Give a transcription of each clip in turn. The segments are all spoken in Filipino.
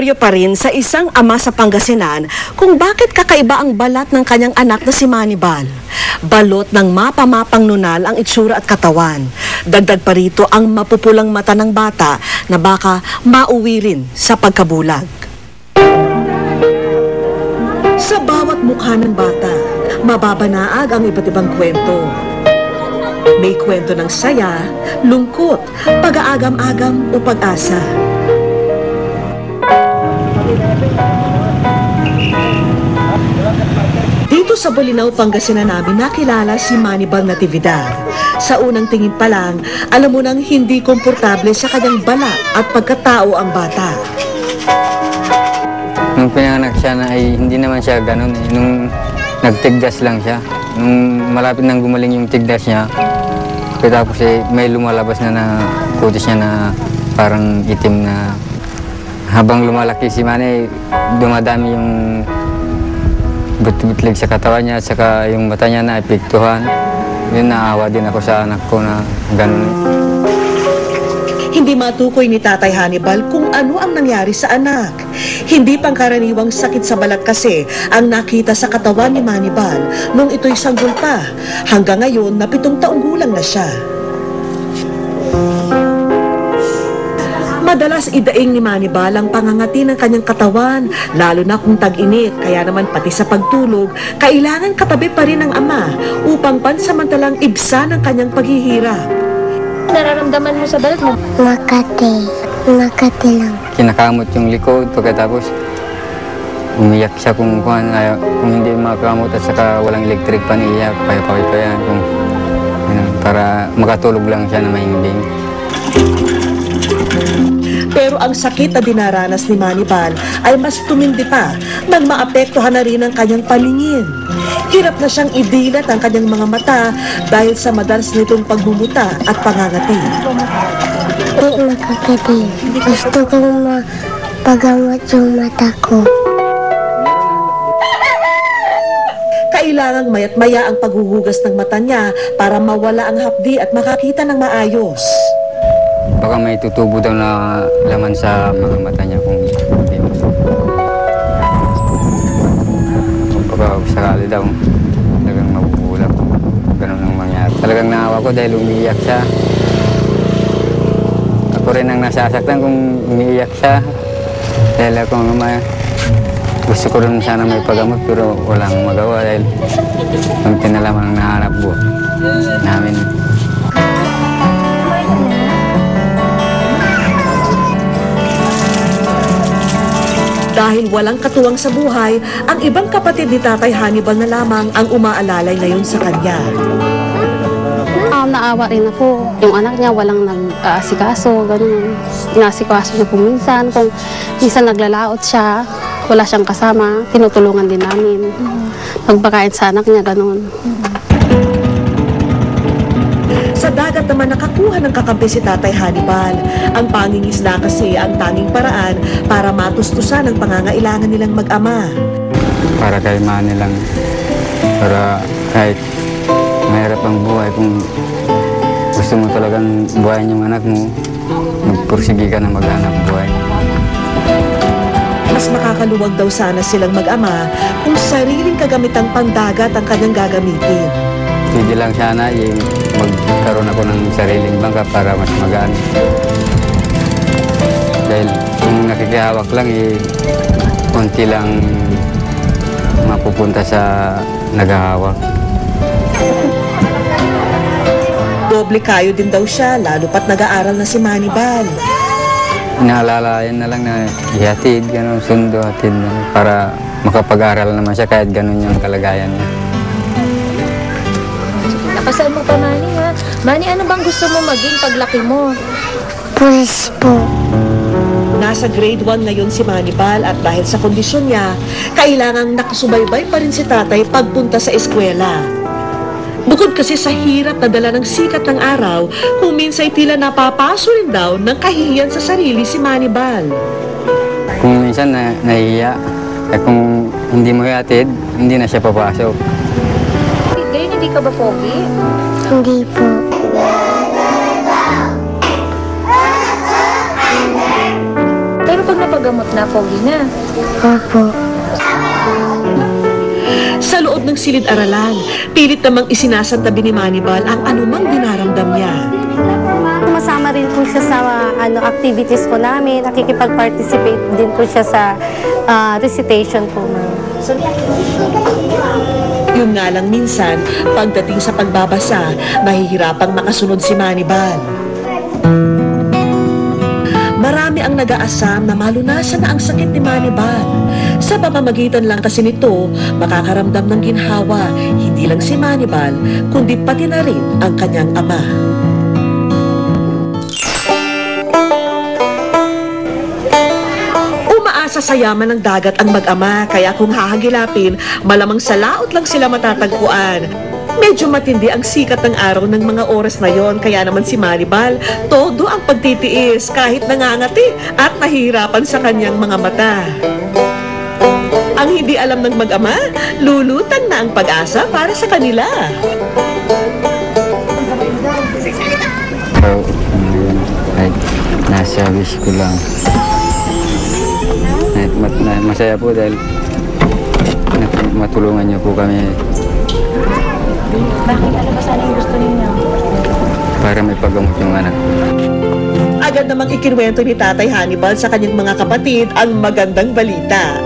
Misteryo pa rin sa isang ama sa Pangasinan kung bakit kakaiba ang balat ng kanyang anak na si Manibal. Balot ng mapa-mapang nunal ang itsura at katawan. Dagdag pa rito ang mapupulang mata ng bata na baka mauwi rin sa pagkabulag. Sa bawat mukha ng bata, mababanaag ang iba't ibang kwento. May kwento ng saya, lungkot, pag-aagam-agam o pag-asa. Dito sa Bolinao, Pangasinan namin nakilala si Manibal Natividad. Sa unang tingin pa lang, alam mo nang hindi komportable sa kanyang bala at pagkatao ang bata. Nung pinanganak siya na ay hindi naman siya ganun eh. Nung nagtigdas lang siya. Nung malapit nang gumaling yung tigdas niya, tapos eh, may lumalabas na kutis niya na parang itim na habang lumalaki si Manny, dumadami yung but-butlig sa katawan niya at saka yung mata niya na epektuhan. Yun, naawa din ako sa anak ko na ganun. Hindi matukoy ni Tatay Hannibal kung ano ang nangyari sa anak. Hindi pangkaraniwang sakit sa balat kasi ang nakita sa katawan ni Manibal nung ito'y sanggol pa. Hanggang ngayon na 7 taong gulang na siya. Madalas idaing ni Manibal ang pangangati ng kanyang katawan, lalo na kung tag-init. Kaya naman pati sa pagtulog, kailangan katabi pa rin ng ama upang pansamantalang ibsan ang kanyang paghihirap. Nararamdaman mo sa balat mo? Makati lang. Kinakamot yung likod, pagkatapos umiyak siya kung hindi makakamot at saka walang electric pan, iiyak, paya-paya kung para makatulog lang siya na mahimbing. Pero ang sakit na dinaranas ni Manibal ay mas tumindi pa nang maapektuhan na rin ang kanyang paningin. Hirap na siyang idilat ang kanyang mga mata dahil sa madalas nitong pagmumuta at pangangati. Hindi makakati. Gusto kong mapagamot yung mata ko. Kailangang maya't maya ang paghuhugas ng mata niya para mawala ang hapdi at makakita ng maayos. Baka may tutubo daw na laman sa mga mata niya kung hindi mo. Baka sakali daw, talagang mabubulak. Ganun ang mangyari. Talagang naawa ko dahil umiiyak siya. Ako rin ang nasasaktan kung umiiyak siya. Dahil ako nga gusto ko rin sana may pagamot pero walang magawa dahil kunti na lamang ang nahanap buhay namin. Dahil walang katuwang sa buhay, ang ibang kapatid ni Tatay Hannibal na lamang ang umaalalay ngayon sa kanya. Naawa rin ako. Yung anak niya walang nag-aasikaso, ganun. Nasikaso niya kung minsan naglalaot siya, wala siyang kasama, tinutulungan din namin. Pagpakain sa anak niya, ganun. Sa dagat naman nakakuha ng kakampi si Tatay Hannibal. Ang pangingisda kasi ang tanging paraan para matustusan ang pangangailangan nilang mag-ama. Para kay Manny lang. Para kahit mahirap ang buhay, kung gusto mo talagang buhayin yung anak mo, magpursige ka na maghanap buhay. Mas makakaluwag daw sana silang mag-ama kung sariling kagamitang pandagat ang kanyang gagamitin. Hindi lang sana magkaroon ako ng sariling bangka para mas magaan. Dahil kung nakikihawak lang, konti lang mapupunta sa naghahawak. Doble kayo din daw siya, lalo pat nag-aaral na si Manibal. Inaalalayan na lang na ihatid, gano'n, sundo, hatid na, para makapag-aral naman siya kahit gano'n yung kalagayan niya. Lakasan mo pa, Manny, ha? Manny, ano bang gusto mo maging paglaki mo? Pulis po. Nasa grade 1 ngayon si Manibal at dahil sa kondisyon niya, kailangang nakasubaybay pa rin si tatay pagpunta sa eskwela. Bukod kasi sa hirap na dala ng sikat ng araw, kung minsay tila napapaso rin daw ng kahihiyan sa sarili si Manibal. Kung minsan nahihiya, kung hindi mo ihatid, hindi na siya papasok. Ngayon, hindi ka ba pogi? Hindi po. Pero pag napagamot gamot na, pogi na. Opo. Sa loob ng silid-aralan, pilit namang isinasantabi ni Manibal ang anumang dinaramdam niya. Masama rin po siya sa activities po namin. Nakikipag-participate din po siya sa recitation po. Yun nga lang minsan, pagdating sa pagbabasa, nahihirapang makasunod si Manibal. Marami ang nag-aasam na malunasan na ang sakit ni Manibal. Sa pamamagitan lang kasi nito, makakaramdam ng ginhawa, hindi lang si Manibal, kundi pati na rin ang kanyang ama. Umaasa sa yaman ng dagat ang mag-ama, kaya kung hahagilapin, malamang sa laot lang sila matatagpuan. Medyo matindi ang sikat ng araw ng mga oras na yon, kaya naman si Manibal, todo ang pagtitiis kahit nangangati at nahihirapan sa kanyang mga mata. Ang hindi alam ng mag-ama, lulutang na ang pag-asa para sa kanila. So, kahit nasa wish ko lang. Masaya po dahil matulungan niyo po kami. Bakit? Ano ba sana yung gusto ninyo? Para may paggamot yung anak. Agad namang ikinuwento ni Tatay Hannibal sa kanyang mga kapatid ang magandang balita.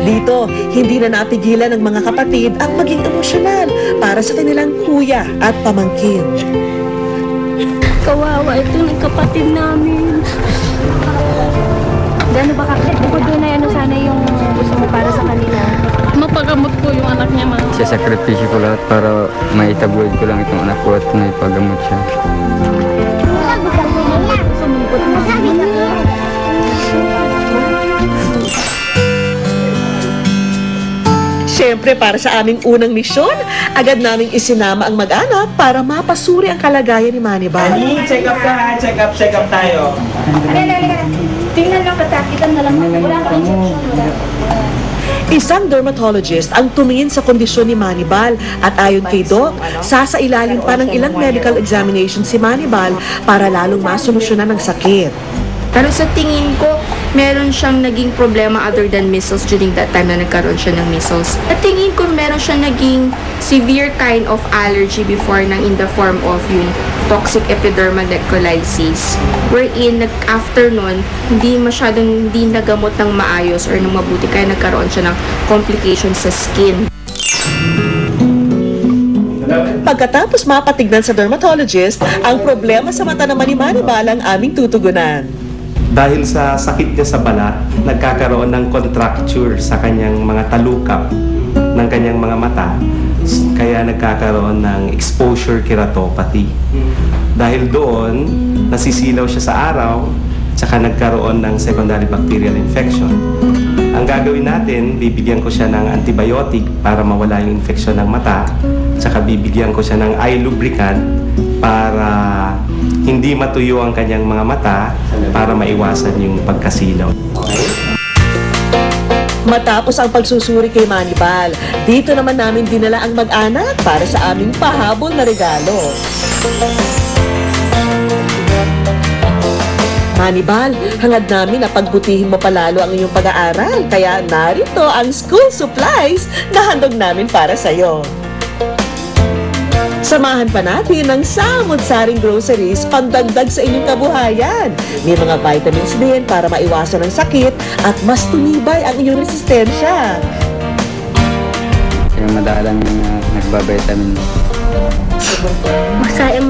Dito, hindi na napigilan ng mga kapatid ang maging emosyonal para sa kanilang kuya at pamangkin. Kawawa ito ng kapatid namin. Gano'n ba kakit? Bukod doon ay ano sana yung gusto mo para sa kanila? Mapagamot po yung anak niya, ma'am. Sasakripisyo ko lahat para maitabloid ko lang itong anak ko at may paggamot siya. Siyempre, para sa aming unang misyon, agad naming isinama ang mag-anak para mapasuri ang kalagayan ni Manibal. Check up ka ha, check up tayo. Tingnan lang katakitan na lang. Wala ka injection, wala. Isang dermatologist ang tumingin sa kondisyon ni Manibal at ayon kay Doc, sasailalim pa ng ilang medical examination si Manibal para lalong masolusyonan ang sakit. Pero sa tingin ko, meron siyang naging problema other than measles during that time na nagkaroon siya ng measles. At tingin ko, meron siyang naging severe kind of allergy before nang in the form of yung toxic epidermal necrolysis. Wherein, after nun, hindi nagamot ng maayos or ng mabuti kaya nagkaroon siya ng complications sa skin. Pagkatapos mapatignan sa dermatologist, ang problema sa mata naman ni Manibal ang aming tutugunan. Dahil sa sakit niya sa balat, nagkakaroon ng contracture sa kanyang mga talukap ng kanyang mga mata, kaya nagkakaroon ng exposure keratopathy. Dahil doon, nasisilaw siya sa araw, tsaka nagkaroon ng secondary bacterial infection. Ang gagawin natin, bibigyan ko siya ng antibiotic para mawala yung infeksyon ng mata, tsaka bibigyan ko siya ng eye lubricant para hindi matuyo ang kanyang mga mata para maiwasan yung pagkasilaw. Matapos ang pagsusuri kay Manibal, dito naman namin dinala ang mag-anak para sa aming pahabol na regalo. Manibal, hangad namin na pagbutihin mo palalo ang iyong pag-aaral, kaya narito ang school supplies na handog namin para sa'yo. Samahan pa natin ng samud-saring groceries pandagdag sa inyong kabuhayan. May mga vitamins din para maiwasan ang sakit at mas tumibay ang iyong resistensya. Yung madalang nagbabitamin.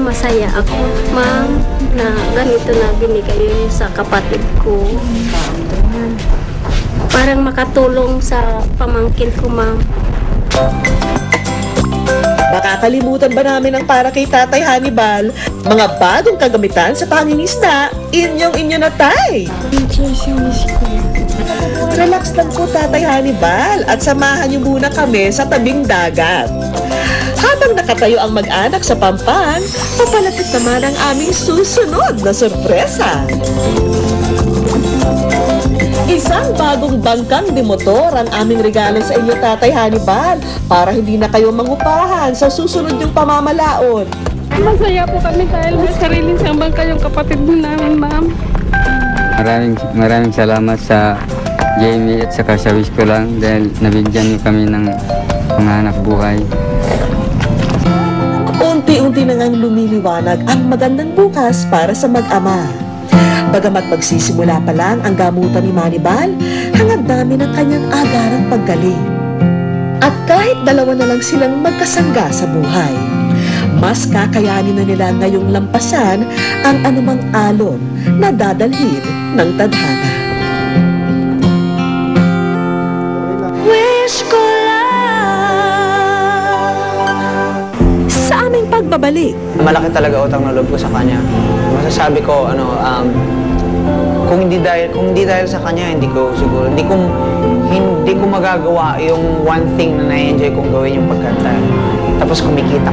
Masaya ako, ma'am, na ganito na binigay niyo sa kapatid ko. Parang makatulong sa pamangkin ko, ma'am. Makakalimutan ba namin ang para kay Tatay Hannibal? Mga bagong kagamitan sa pangingisda, inyo na tay! Relax lang po Tatay Hannibal at samahan niyo muna kami sa tabing dagat. Habang nakatayo ang mag-anak sa pampan, papalapit naman ang aming susunod na sorpresa. Isang bagong bangkang demotor ang aming regalo sa inyo, Tatay Hannibal, para hindi na kayo mangupahan sa susunod yung pamamalaon. Masaya po kami dahil mas sariling sambang kayong kapatid namin, ma'am. Maraming salamat sa Jamie at saka sa wish ko lang dahil nabigyan niyo kami ng panganap buhay. Unti-unti na ngang lumiliwanag ang magandang bukas para sa mag-ama. Bagamat magsisimula pa lang ang gamutan ni Manibal, hangad namin ang kanyang agarang paggaling. At kahit dalawa na lang silang magkasangga sa buhay, mas kakayanin na nila ngayong lampasan ang anumang alon na dadalhin ng tadhana. Wish ko lang sa aming pagbabalik. Malaki talaga utang na loob ko sa kanya. Masasabi ko, kung hindi dahil sa kanya, hindi ko magagawa yung one thing na na-enjoy kong gawin yung pagkanta. Tapos kumikita